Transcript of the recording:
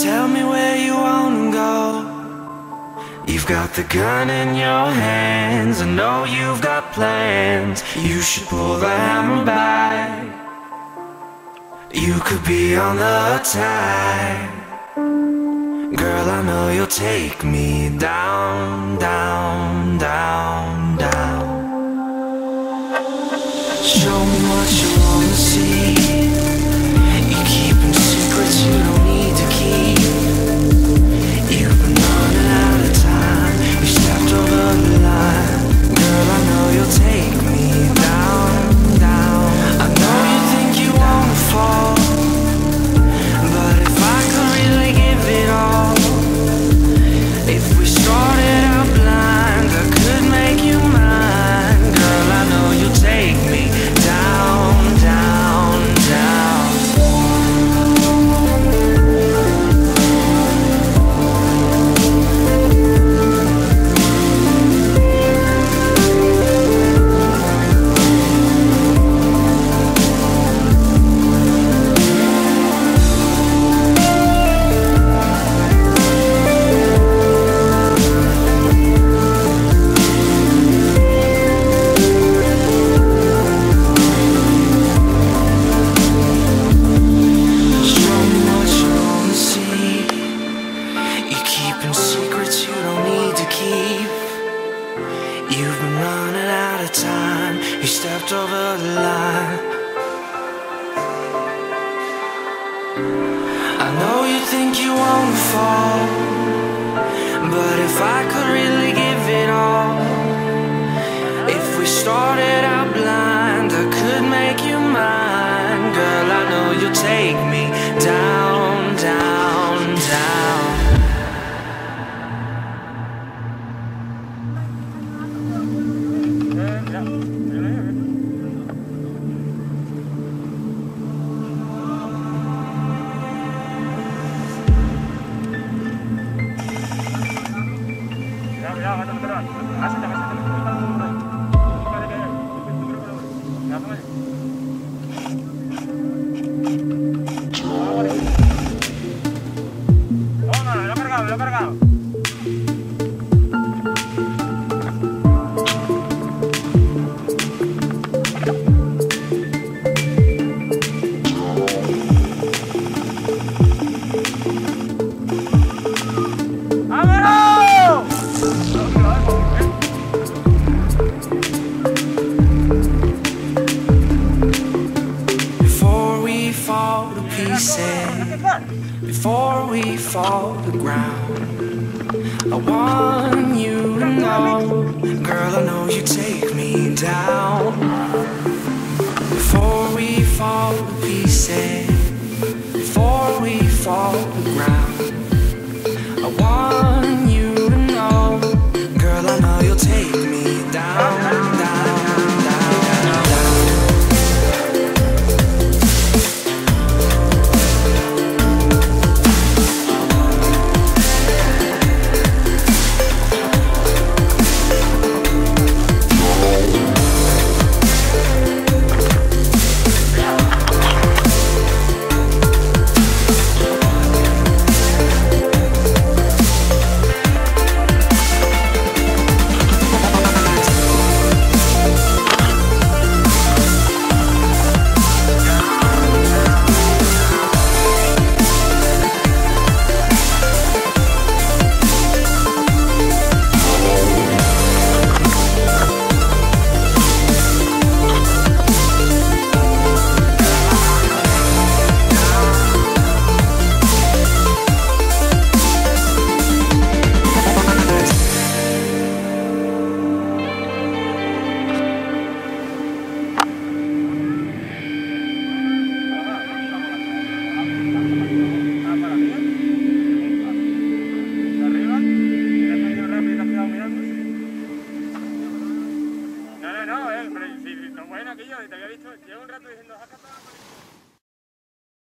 Tell me where you wanna go. You've got the gun in your hands, I know you've got plans. You should pull the hammer back. You could be on the attack. Girl, I know you'll take me down, down, down, down. Show me what you wanna see. You're keeping secrets you don't need to keep. You've been running out of time. You stepped over the line. Girl, I know you'll take me down, down. I know you think you wanna fall, but if I could really give it all, if we started out blind, I could make you mine. Girl, I know you'll take me down, down, down. Before we fall to ground, I want you to know, girl, I know you take me down. Before we fall to pieces, before we fall to ground, I want